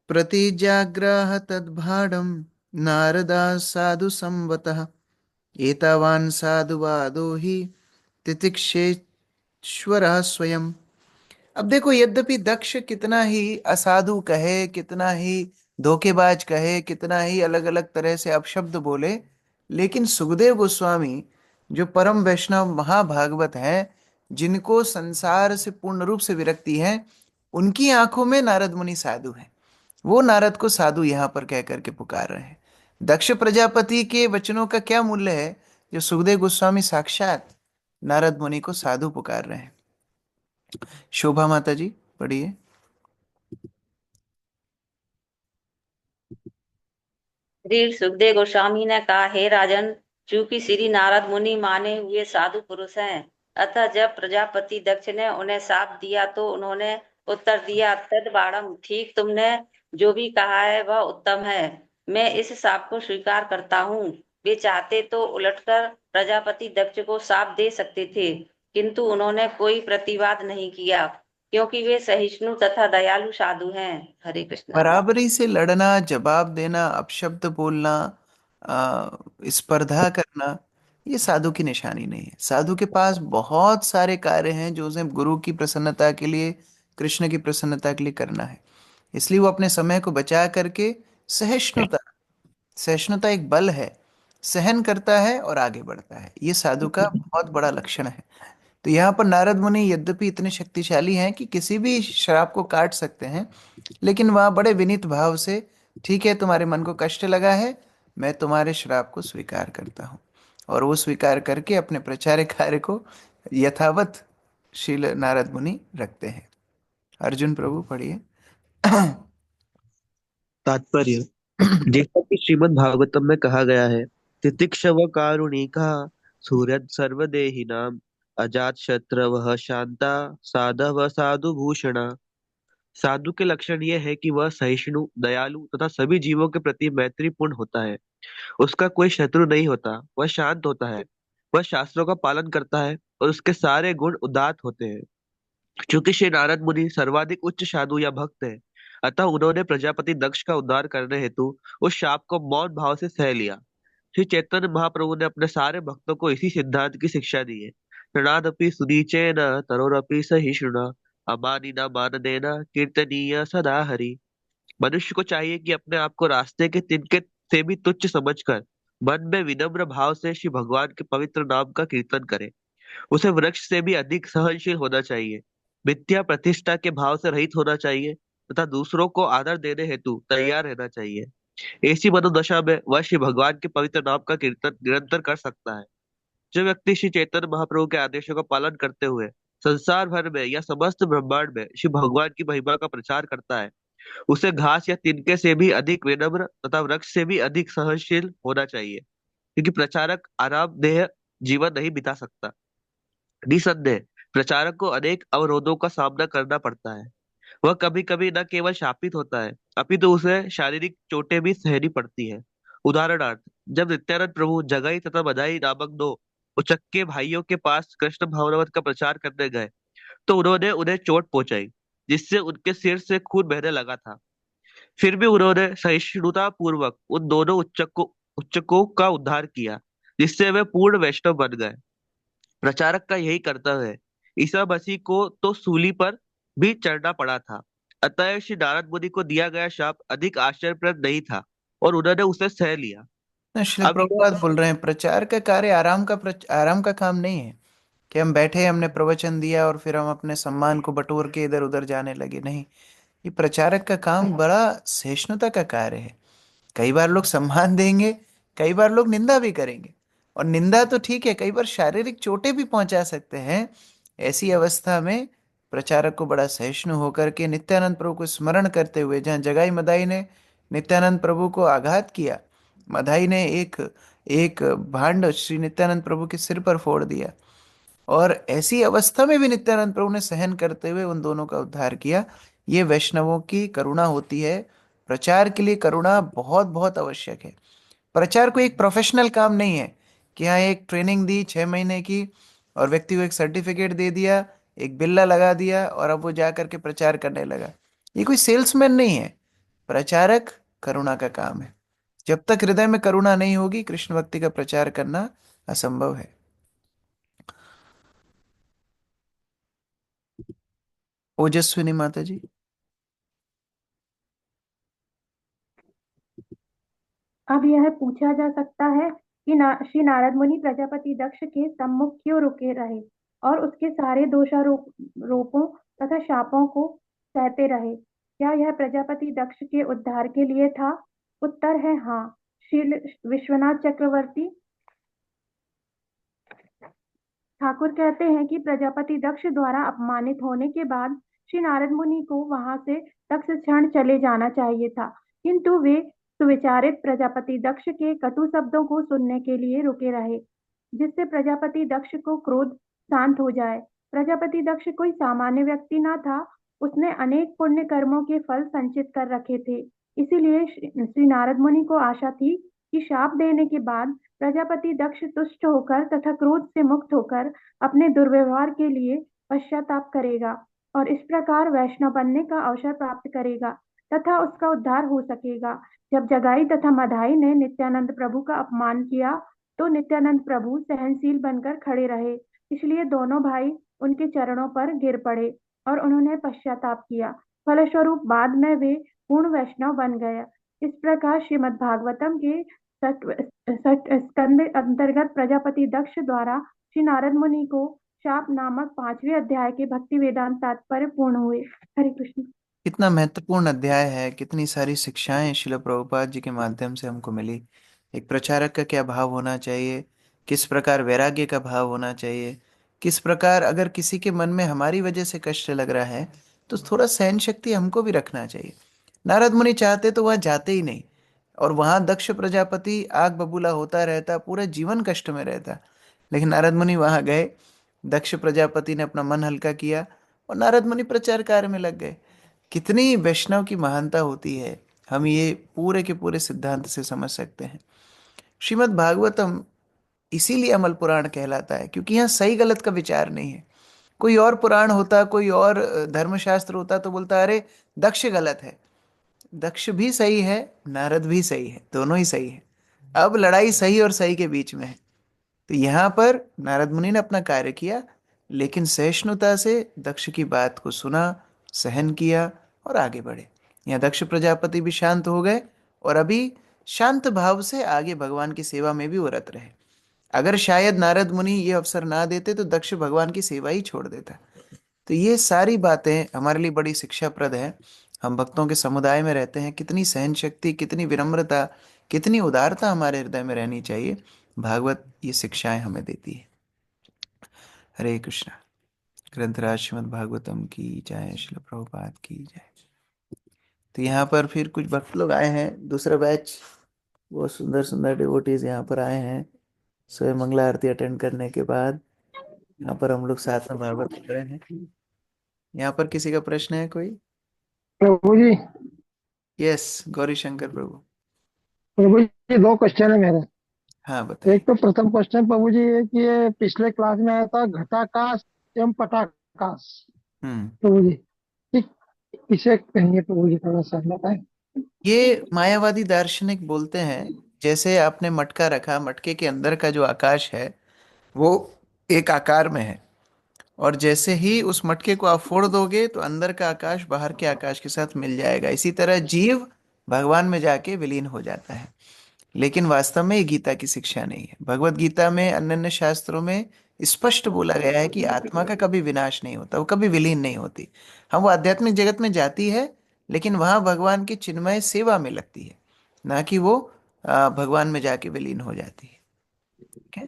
प्रतिजाग्राह तद्भाडं नारदा साधु संवतः एतावान् साधुवादो हि तितिक्षेश्वरः स्वयं। अब देखो, यद्यपि दक्ष कितना ही असाधु कहे, कितना ही धोखेबाज कहे, कितना ही अलग अलग तरह से अपशब्द बोले, लेकिन सुखदेव गोस्वामी जो परम वैष्णव महाभागवत हैं, जिनको संसार से पूर्ण रूप से विरक्ति है, उनकी आंखों में नारद मुनि साधु हैं। वो नारद को साधु यहां पर कह करके पुकार रहे हैं। दक्ष प्रजापति के वचनों का क्या मूल्य है जो सुखदेव गोस्वामी साक्षात नारद मुनि को साधु पुकार रहे हैं। शोभा माता जी पढ़िए। श्री सुखदेव गोस्वामी ने कहा, हे राजन, चूंकि श्री नारद मुनि माने हुए साधु पुरुष हैं, अतः जब प्रजापति दक्ष ने उन्हें शाप दिया तो उन्होंने उत्तर दिया, तद ठीक, तुमने जो भी कहा है वह उत्तम है। मैं इस शाप को स्वीकार करता हूँ। वे चाहते तो उलटकर प्रजापति दक्ष को शाप दे सकते थे, किंतु उन्होंने कोई प्रतिवाद नहीं किया, क्योंकि वे सहिष्णु तथा दयालु साधु हैं। हरे कृष्णा। बराबरी से लड़ना, जवाब देना, अपशब्द बोलना, स्पर्धा करना, ये साधु की निशानी नहीं है। साधु के पास बहुत सारे कार्य हैं जो उसे गुरु की प्रसन्नता के लिए, कृष्ण की प्रसन्नता के लिए करना है। इसलिए वो अपने समय को बचा करके सहिष्णुता, सहिष्णुता एक बल है, सहन करता है और आगे बढ़ता है। ये साधु का बहुत बड़ा लक्षण है। तो यहाँ पर नारद मुनि यद्यपि इतने शक्तिशाली हैं कि किसी भी श्राप को काट सकते हैं, लेकिन वहाँ बड़े विनीत भाव से, ठीक है तुम्हारे मन को कष्ट लगा है, मैं तुम्हारे श्राप को स्वीकार करता हूँ, और वो स्वीकार करके अपने प्रचार कार्य को यथावत शील नारद मुनि रखते हैं। अर्जुन प्रभु पढ़िए। तात्पर्य, जैसा कि श्रीमद् भागवतम में कहा गया है, तितिक्षव कारुणिका सूर्य सर्वदेहिनाम अजात शत्रवः शांता साधव साधु भूषणा। साधु के लक्षण ये है कि वह सहिष्णु, दयालु तथा सभी जीवों के प्रति मैत्रीपूर्ण होता है। उसका कोई शत्रु नहीं होता, वह शांत होता है, वह शास्त्रों का पालन करता है और उसके सारे गुण उदात्त होते हैं। क्योंकि श्री नारद मुनि सर्वाधिक उच्च साधु या भक्त है, अतः उन्होंने प्रजापति दक्ष का उद्धार करने हेतु उस शाप को मौन भाव से सह लिया। श्री चैतन्य महाप्रभु ने अपने सारे भक्तों को इसी सिद्धांत की शिक्षा दी है। नृणादपि सुदीचेन तरोरपि सहिष्णुना अमानिना माननेन कीर्तनीय सदा हरि। मनुष्य को चाहिए कि अपने आप को रास्ते के तिनके से भी तुच्छ समझकर मन में विनम्र भाव से श्री भगवान के पवित्र नाम का कीर्तन करे। उसे वृक्ष से भी अधिक सहनशील होना चाहिए, मिथ्या प्रतिष्ठा के भाव से रहित होना चाहिए तथा दूसरों को आदर देने हेतु तैयार रहना चाहिए। ऐसी मनोदशा में वह श्री भगवान के पवित्र नाम का कीर्तन निरंतर कर सकता है। जो व्यक्ति श्री चैतन्य महाप्रभु के आदेशों का पालन करते हुए संसार भर में या समस्त ब्रह्मांड में श्री भगवान की महिमा का प्रचार करता है, उसे घास या तिनके से भी अधिक विनम्र तथा वृक्ष से भी अधिक सहनशील होना चाहिए, क्योंकि प्रचारक आरामदेह जीवन नहीं बिता सकता। निसंदेह प्रचारक को अनेक अवरोधों का सामना करना पड़ता है। वह कभी कभी न केवल शापित होता है, अपितु उसे शारीरिक चोटें भी सहनी पड़ती है। उदाहरणार्थ, जब नित्यानंद प्रभु जगाई तथा बधाई नामक दो उचक्के भाइयों के पास कृष्ण भावनामृत का प्रचार करने गए, तो उन्होंने उन्हें चोट पहुंचाई, जिससे उनके सिर से खून बहने लगा था। फिर भी उन्होंने सहिष्णुता पूर्वक उन दोनों उच्चकों का उद्धार किया, जिससे वे पूर्ण वैष्णव बन गए। प्रचारक का यही कर्तव्य है। ईसा मसीह को तो सूली पर भी चढ़ना पड़ा था, अतः श्री नारद मुनि को दिया गया शाप अधिक आश्चर्यप्रद नहीं था और उन्होंने उसे सह लिया। श्री प्रभुपाद बोल रहे हैं, प्रचार का कार्य आराम का काम नहीं है कि हम बैठे, हमने प्रवचन दिया और फिर हम अपने सम्मान को बटोर के इधर उधर जाने लगे। नहीं, ये प्रचारक का काम बड़ा सहिष्णुता का कार्य है। कई बार लोग सम्मान देंगे, कई बार लोग निंदा भी करेंगे, और निंदा तो ठीक है, कई बार शारीरिक चोटें भी पहुंचा सकते हैं। ऐसी अवस्था में प्रचारक को बड़ा सहिष्णु होकर के नित्यानंद प्रभु को स्मरण करते हुए, जहाँ जगाई मदाई ने नित्यानंद प्रभु को आघात किया, मदाई ने एक एक भांड श्री नित्यानंद प्रभु के सिर पर फोड़ दिया, और ऐसी अवस्था में भी नित्यानंद प्रभु ने सहन करते हुए उन दोनों का उद्धार किया। ये वैष्णवों की करुणा होती है। प्रचार के लिए करुणा बहुत बहुत आवश्यक है। प्रचार को एक प्रोफेशनल काम नहीं है कि हाँ एक ट्रेनिंग दी 6 महीने की और व्यक्ति को एक सर्टिफिकेट दे दिया, एक बिल्ला लगा दिया और अब वो जा करके प्रचार करने लगा। ये कोई सेल्समैन नहीं है। प्रचारक करुणा का काम है। जब तक हृदय में करुणा नहीं होगी, कृष्ण भक्ति का प्रचार करना असंभव है। ओजस्विनी माता जी। अब यह पूछा जा सकता है कि श्री नारद मुनि प्रजापति दक्ष के सम्मुख क्यों रुके रहे और उसके सारे दोषारोपों तथा शापों को सहते रहे। क्या यह प्रजापति दक्ष के उद्धार के लिए था? उत्तर है हाँ। श्री विश्वनाथ चक्रवर्ती ठाकुर कहते हैं कि प्रजापति दक्ष द्वारा अपमानित होने के बाद श्री नारद मुनि को वहां से तत्क्षण चले जाना चाहिए था, किंतु वे सुविचारित प्रजापति दक्ष के कटु शब्दों को सुनने के लिए रुके रहे, जिससे प्रजापति दक्ष को क्रोध शांत हो जाए। प्रजापति दक्ष कोई सामान्य व्यक्ति न था, उसने अनेक पुण्य कर्मों के फल संचित कर रखे थे। इसीलिए श्री नारद मुनि को आशा थी कि शाप देने के बाद प्रजापति दक्ष तुष्ट होकर तथा क्रोध से मुक्त होकर अपने दुर्व्यवहार के लिए पश्चाताप करेगा और इस प्रकार वैष्णव बनने का अवसर प्राप्त करेगा तथा उसका उद्धार हो सकेगा। जब जगाई तथा मधाई ने नित्यानंद प्रभु का अपमान किया तो नित्यानंद प्रभु सहनशील बनकर खड़े रहे, इसलिए दोनों भाई उनके चरणों पर गिर पड़े और उन्होंने पश्चाताप किया। फलस्वरूप बाद में वे पूर्ण वैष्णव बन गए। इस प्रकार श्रीमद् भागवतम के स्कंद अंतर्गत प्रजापति दक्ष द्वारा श्री नारद मुनि को शाप नामक 5वें अध्याय के भक्ति वेदांत तात्पर्य पूर्ण हुए। हरे कृष्ण। कितना महत्वपूर्ण अध्याय है, कितनी सारी शिक्षाएं श्रील प्रभुपाद जी के माध्यम से हमको मिली। एक प्रचारक का क्या भाव होना चाहिए, किस प्रकार वैराग्य का भाव होना चाहिए, किस प्रकार अगर किसी के मन में हमारी वजह से कष्ट लग रहा है तो थोड़ा सहन शक्ति हमको भी रखना चाहिए। नारद मुनि चाहते तो वहां जाते ही नहीं, और वहां दक्ष प्रजापति आग बबूला होता रहता, पूरा जीवन कष्ट में रहता, लेकिन नारद मुनि वहां गए, दक्ष प्रजापति ने अपना मन हल्का किया और नारद मुनि प्रचार कार्य में लग गए। कितनी वैष्णव की महानता होती है, हम ये पूरे के पूरे सिद्धांत से समझ सकते हैं। श्रीमद् भागवतम इसीलिए अमल पुराण कहलाता है, क्योंकि यहाँ सही गलत का विचार नहीं है। कोई और पुराण होता, कोई और धर्मशास्त्र होता तो बोलता अरे दक्ष गलत है। दक्ष भी सही है, नारद भी सही है, दोनों ही सही है। अब लड़ाई सही और सही के बीच में है। तो यहाँ पर नारद मुनि ने अपना कार्य किया, लेकिन सहिष्णुता से दक्ष की बात को सुना, सहन किया और आगे बढ़े। यहाँ दक्ष प्रजापति भी शांत हो गए और अभी शांत भाव से आगे भगवान की सेवा में भी वो रत रहे। अगर शायद नारद मुनि ये अवसर ना देते तो दक्ष भगवान की सेवा ही छोड़ देता। तो ये सारी बातें हमारे लिए बड़ी शिक्षाप्रद है। हम भक्तों के समुदाय में रहते हैं, कितनी सहन शक्ति, कितनी विनम्रता, कितनी उदारता हमारे हृदय में रहनी चाहिए, भागवत ये शिक्षाएं हमें देती है। हरे कृष्णा। ग्रंथराज श्रीमद् भागवतम की जय, श्रील प्रभुपाद की जय। तो यहाँ पर फिर कुछ भक्त लोग आए हैं, दूसरा बैच, वो सुंदर सुंदर डिवोटीज यहाँ पर आए हैं। स्वयं मंगला आरती अटेंड करने के बाद यहाँ पर हम लोग साथ में भागवत पढ़ रहे हैं। यहाँ पर किसी का प्रश्न है कोई? प्रभु जी। यस, गौरी शंकर प्रभु। प्रभु जी 2 क्वेश्चन है मेरे। हाँ बताइए। एक तो प्रथम क्वेश्चन प्रभु जी है कि ये पिछले क्लास में आया था घटाकाश एवं पटाकाश। प्रभु जी इसे कहेंगे प्रभु जी, थोड़ा सा बताएं। ये मायावादी दार्शनिक बोलते हैं, जैसे आपने मटका रखा, मटके के अंदर का जो आकाश है वो एक आकार में है, और जैसे ही उस मटके को आप फोड़ दोगे तो अंदर का आकाश बाहर के आकाश के साथ मिल जाएगा। इसी तरह जीव भगवान में जाके विलीन हो जाता है। लेकिन वास्तव में ये गीता की शिक्षा नहीं है। भगवत गीता में, अन्य अन्य शास्त्रों में स्पष्ट बोला गया है कि आत्मा का कभी विनाश नहीं होता, वो कभी विलीन नहीं होती। हाँ, वो आध्यात्मिक जगत में जाती है, लेकिन वहां भगवान की चिन्मय सेवा में लगती है, ना कि वो भगवान में जाके विलीन हो जाती है। ठीक है।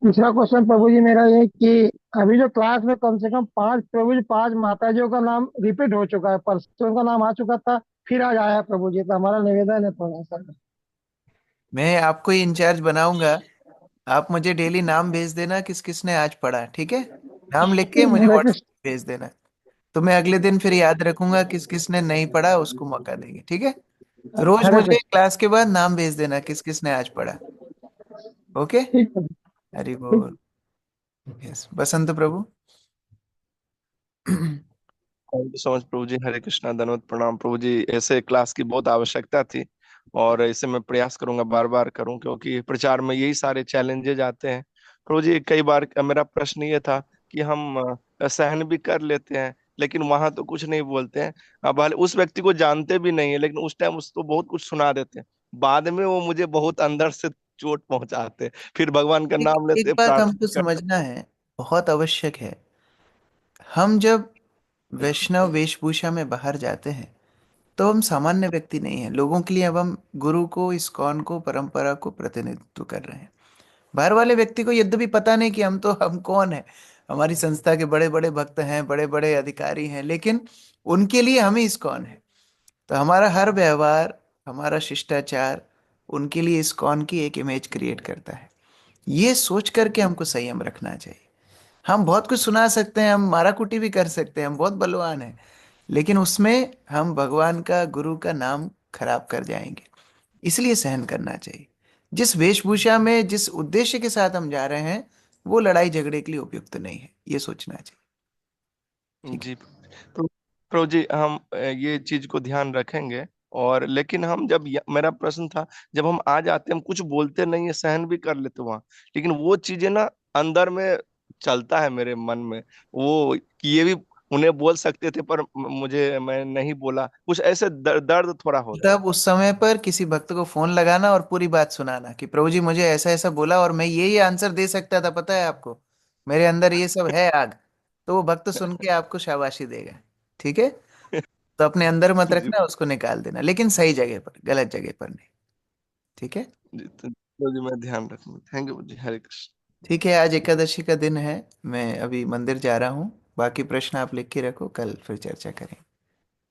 दूसरा क्वेश्चन प्रभु जी मेरा ये कि अभी जो क्लास में कम से कम पांच प्रभु जी पांच माताजियों का नाम रिपीट हो चुका है, परसों उनका नाम आ चुका था, फिर आज आया है प्रभु जी, तो हमारा निवेदन है थोड़ा सा। मैं आपको ही इंचार्ज बनाऊंगा। आप मुझे डेली नाम भेज देना किस किस ने आज पढ़ा, ठीक है। नाम लिख के मुझे हरे व्हाट्सएप कृष्ण। भेज देना। तो मैं अगले दिन फिर याद रखूंगा किस किस ने नहीं पढ़ा, उसको मौका देंगे, ठीक है। रोज हरे मुझे कृष्ण। क्लास के बाद नाम भेज देना किस किस ने आज पढ़ा। ओके। ठीक है। हरि ठीक। बोल। यस, बसंत प्रभु। थैंक यू सो मच प्रभु जी। हरे कृष्णा, धन्यवाद, प्रणाम प्रभु जी। ऐसे क्लास की बहुत आवश्यकता थी और इसे मैं प्रयास करूंगा, बार बार करूं, क्योंकि प्रचार में यही सारे चैलेंजेज आते हैं प्रभु जी। कई बार मेरा प्रश्न ये था कि हम सहन भी कर लेते हैं लेकिन वहां तो कुछ नहीं बोलते हैं। अब भले उस व्यक्ति को जानते भी नहीं है लेकिन उस टाइम उसको बहुत कुछ सुना देते हैं, बाद में वो मुझे बहुत अंदर से चोट पहुंचाते हैं, फिर भगवान का एक नाम एक लेते, बात हमको प्रार्थना करते। समझना है, बहुत आवश्यक है। हम जब वैष्णव वेशभूषा में बाहर जाते हैं तो हम सामान्य व्यक्ति नहीं हैं। लोगों के लिए अब हम गुरु को, इस्कॉन को, परंपरा को प्रतिनिधित्व कर रहे हैं। बाहर वाले व्यक्ति को यद्यपि पता नहीं कि हम कौन है। हमारी संस्था के बड़े बड़े भक्त हैं, बड़े बड़े अधिकारी हैं, लेकिन उनके लिए हम ही इस्कॉन है। तो हमारा हर व्यवहार, हमारा शिष्टाचार उनके लिए इस्कॉन की एक इमेज क्रिएट करता है। ये सोच करके हमको संयम रखना चाहिए। हम बहुत कुछ सुना सकते हैं, हम माराकुटी भी कर सकते हैं, हम बहुत बलवान हैं, लेकिन उसमें हम भगवान का, गुरु का नाम खराब कर जाएंगे। इसलिए सहन करना चाहिए। जिस वेशभूषा में, जिस उद्देश्य के साथ हम जा रहे हैं, वो लड़ाई झगड़े के लिए उपयुक्त नहीं है, ये सोचना चाहिए। ठीक जी प्रभु जी, हम ये चीज को ध्यान रखेंगे। और लेकिन हम जब मेरा प्रश्न था, जब हम आ जाते हैं, हम कुछ बोलते नहीं है, सहन भी कर लेते वहां, लेकिन वो चीजें ना अंदर में चलता है मेरे मन में, वो कि ये भी उन्हें बोल सकते थे पर मुझे, मैं नहीं बोला, कुछ ऐसे दर्द थोड़ा होता तब उस समय पर किसी भक्त को फोन लगाना और पूरी बात सुनाना कि प्रभु जी मुझे ऐसा ऐसा बोला और मैं ये आंसर दे सकता था, पता है आपको, मेरे अंदर ये सब है आग। तो वो भक्त सुन के आपको शाबाशी देगा। ठीक है। है। तो अपने अंदर मत जी रखना, उसको निकाल देना, लेकिन सही जगह पर, गलत जगह पर नहीं। ठीक है। जी, तो प्रभु जी मैं ध्यान रखूंगा। थैंक यू जी। हरे कृष्ण। ठीक है, आज एकादशी का दिन है, मैं अभी मंदिर जा रहा हूँ। बाकी प्रश्न आप लिख के रखो, कल फिर चर्चा करें।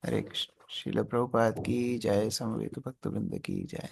हरे कृष्ण। श्रील प्रभुपाद की जय, समवेत भक्त वृंद की जय।